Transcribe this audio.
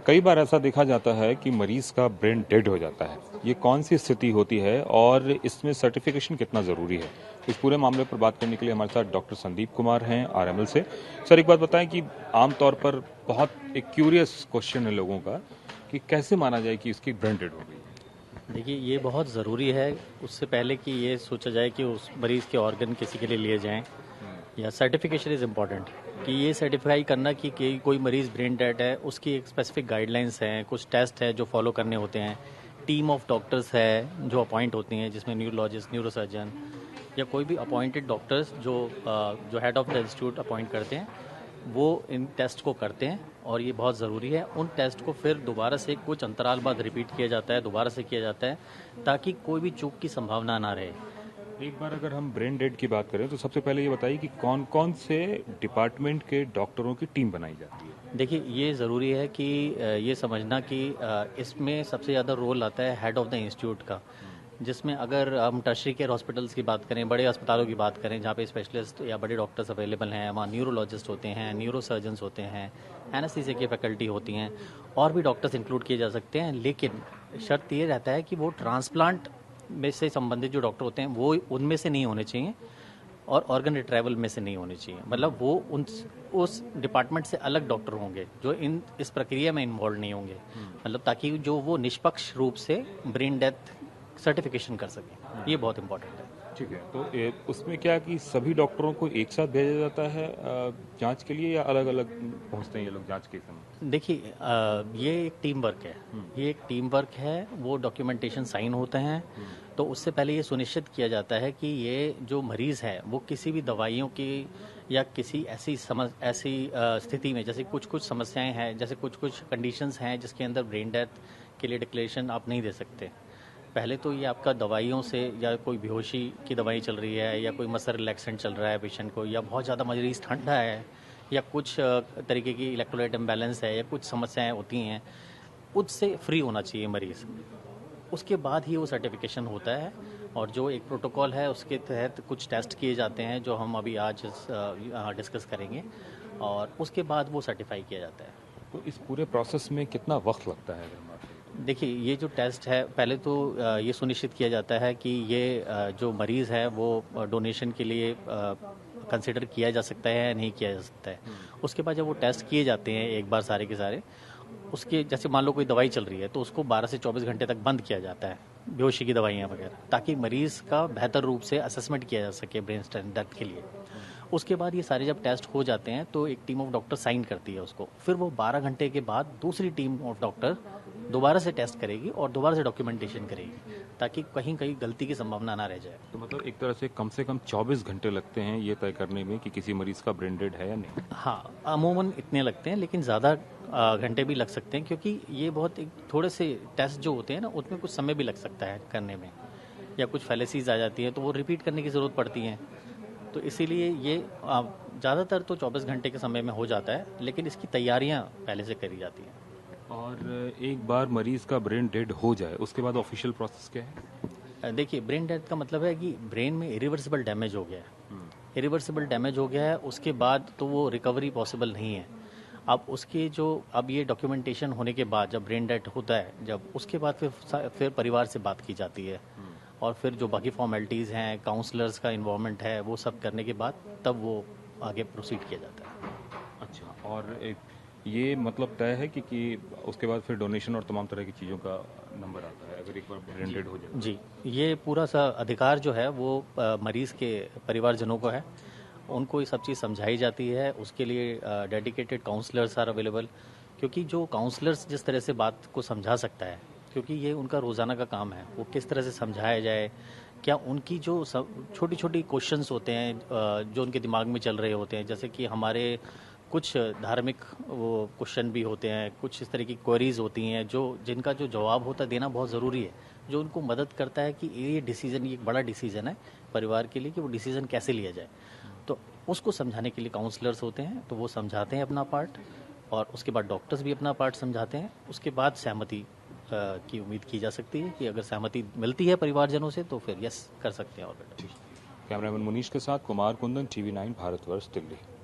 कई बार ऐसा देखा जाता है कि मरीज का ब्रेन डेड हो जाता है। ये कौन सी स्थिति होती है और इसमें सर्टिफिकेशन कितना ज़रूरी है? इस पूरे मामले पर बात करने के लिए हमारे साथ डॉक्टर संदीप कुमार हैं आरएमएल से। सर, एक बात बताएं कि आमतौर पर बहुत एक क्यूरियस क्वेश्चन है लोगों का कि कैसे माना जाए कि इसकी ब्रेन डेड हो गई है? देखिए, ये बहुत ज़रूरी है उससे पहले कि ये सोचा जाए कि उस मरीज़ के ऑर्गन किसी के लिए लिए जाएं, या सर्टिफिकेशन इज़ इम्पॉर्टेंट कि ये सर्टिफाई करना कि कोई मरीज़ ब्रेन डेड है। उसकी एक स्पेसिफिक गाइडलाइंस हैं, कुछ टेस्ट है जो फॉलो करने होते हैं, टीम ऑफ डॉक्टर्स है जो अपॉइंट होती हैं, जिसमें न्यूरोलॉजिस्ट, न्यूरोसर्जन या कोई भी अपॉइंटेड डॉक्टर्स जो head of the institute appoint करते हैं, वो इन टेस्ट को करते हैं। और ये बहुत ज़रूरी है, उन टेस्ट को फिर दोबारा से कुछ अंतराल बाद रिपीट किया जाता है, दोबारा से किया जाता है, ताकि कोई भी चूक की संभावना ना रहे। एक बार अगर हम ब्रेन डेड की बात करें तो सबसे पहले ये बताइए कि कौन कौन से डिपार्टमेंट के डॉक्टरों की टीम बनाई जाती है? देखिए, ये ज़रूरी है कि ये समझना कि इसमें सबसे ज़्यादा रोल आता है हेड ऑफ द इंस्टीट्यूट का, जिसमें अगर हम टर्शरी केयर हॉस्पिटल्स की बात करें, बड़े अस्पतालों की बात करें जहाँ पे स्पेशलिस्ट या बड़े डॉक्टर्स अवेलेबल हैं, वहाँ न्यूरोलॉजिस्ट होते हैं, न्यूरोसर्जन्स होते हैं, एनेस्थीसिया की फैकल्टी होती हैं, और भी डॉक्टर्स इंक्लूड किए जा सकते हैं। लेकिन शर्त ये रहता है कि वो ट्रांसप्लांट में से संबंधित जो डॉक्टर होते हैं वो उनमें से नहीं होने चाहिए, और ऑर्गन रिट्राइवल में से नहीं होने चाहिए। मतलब वो उस डिपार्टमेंट से अलग डॉक्टर होंगे जो इस प्रक्रिया में इन्वॉल्व नहीं होंगे, मतलब ताकि जो वो निष्पक्ष रूप से ब्रेन डेथ सर्टिफिकेशन कर सकें। ये बहुत इंपॉर्टेंट है। ठीक है, तो उसमें क्या कि सभी डॉक्टरों को एक साथ भेजा जाता है जांच के लिए, या अलग अलग पहुंचते हैं ये लोग जांच के समय? देखिए, ये एक टीम वर्क है। ये एक टीम वर्क है, वो डॉक्यूमेंटेशन साइन होते हैं, तो उससे पहले ये सुनिश्चित किया जाता है कि ये जो मरीज़ है वो किसी भी दवाइयों की या किसी ऐसी स्थिति में, जैसे कुछ कुछ समस्याएं हैं, जैसे कुछ कुछ कंडीशंस हैं जिसके अंदर ब्रेन डेथ के लिए डिक्लेरेशन आप नहीं दे सकते। पहले तो ये आपका दवाइयों से, या कोई बेहोशी की दवाई चल रही है, या कोई मसल रिलैक्सेंट चल रहा है पेशेंट को, या बहुत ज़्यादा मरीज ठंडा है, या कुछ तरीके की इलेक्ट्रोलाइट इम्बैलेंस है, या कुछ समस्याएं होती हैं, उससे फ्री होना चाहिए मरीज़। उसके बाद ही वो सर्टिफिकेशन होता है, और जो एक प्रोटोकॉल है उसके तहत कुछ टेस्ट किए जाते हैं जो हम अभी आज डिस्कस करेंगे, और उसके बाद वो सर्टिफाई किया जाता है। तो इस पूरे प्रोसेस में कितना वक्त लगता है? देखिए, ये जो टेस्ट है, पहले तो ये सुनिश्चित किया जाता है कि ये जो मरीज़ है वो डोनेशन के लिए कंसिडर किया जा सकता है या नहीं किया जा सकता है। उसके बाद जब वो टेस्ट किए जाते हैं एक बार सारे के सारे, उसके जैसे मान लो कोई दवाई चल रही है तो उसको 12 से 24 घंटे तक बंद किया जाता है, बेहोशी की दवाइयाँ वगैरह, ताकि मरीज़ का बेहतर रूप से असेसमेंट किया जा सके ब्रेन डेथ के लिए। उसके बाद ये सारे जब टेस्ट हो जाते हैं तो एक टीम ऑफ डॉक्टर साइन करती है उसको, फिर वो 12 घंटे के बाद दूसरी टीम ऑफ डॉक्टर दोबारा से टेस्ट करेगी और दोबारा से डॉक्यूमेंटेशन करेगी, ताकि कहीं कहीं गलती की संभावना ना रह जाए। तो मतलब एक तरह से कम 24 घंटे लगते हैं ये तय करने में कि किसी मरीज का ब्रेन डेड है या नहीं? हाँ, अमूमन इतने लगते हैं, लेकिन ज़्यादा घंटे भी लग सकते हैं, क्योंकि ये बहुत थोड़े से टेस्ट जो होते हैं ना, उसमें कुछ समय भी लग सकता है करने में, या कुछ फैलेसीज आ जाती हैं तो वो रिपीट करने की ज़रूरत पड़ती है। तो इसीलिए ये ज़्यादातर तो 24 घंटे के समय में हो जाता है, लेकिन इसकी तैयारियाँ पहले से करी जाती हैं। और एक बार मरीज का ब्रेन डेड हो जाए उसके बाद ऑफिशियल प्रोसेस क्या है? देखिए, ब्रेन डेथ का मतलब है कि ब्रेन में इरिवर्सिबल डैमेज हो गया है। इरिवर्सिबल डैमेज हो गया है, उसके बाद तो वो रिकवरी पॉसिबल नहीं है। अब ये डॉक्यूमेंटेशन होने के बाद जब ब्रेन डेथ होता है, जब उसके बाद फिर परिवार से बात की जाती है, और फिर जो बाकी फॉर्मेलिटीज़ हैं, काउंसलर्स का इन्वॉल्वमेंट है, वो सब करने के बाद तब वो आगे प्रोसीड किया जाता है। अच्छा, और ये मतलब तय है कि उसके बाद फिर डोनेशन और तमाम तरह की चीज़ों का नंबर आता है अगर एक बार ब्रेन डेड हो जाए? जी, ये पूरा सा अधिकार जो है वो मरीज़ के परिवारजनों को है। उनको ये सब चीज़ समझाई जाती है, उसके लिए डेडिकेटेड काउंसलर्स आर अवेलेबल, क्योंकि जो काउंसलर्स जिस तरह से बात को समझा सकता है, क्योंकि ये उनका रोज़ाना का काम है, वो किस तरह से समझाया जाए, क्या उनकी जो छोटी छोटी क्वेश्चंस होते हैं जो उनके दिमाग में चल रहे होते हैं, जैसे कि हमारे कुछ धार्मिक वो क्वेश्चन भी होते हैं, कुछ इस तरह की क्वेरीज होती हैं जिनका जो जवाब होता है देना बहुत ज़रूरी है, जो उनको मदद करता है कि ये डिसीज़न, ये एक बड़ा डिसीज़न है परिवार के लिए कि वो डिसीज़न कैसे लिया जाए। तो उसको समझाने के लिए काउंसलर्स होते हैं, तो वो समझाते हैं अपना पार्ट, और उसके बाद डॉक्टर्स भी अपना पार्ट समझाते हैं। उसके बाद सहमति की उम्मीद की जा सकती है कि अगर सहमति मिलती है परिवारजनों से तो फिर यस कर सकते हैं। और कैमरामैन मुनीश के साथ कुमार कुंदन, TV9 भारतवर्ष, दिल्ली।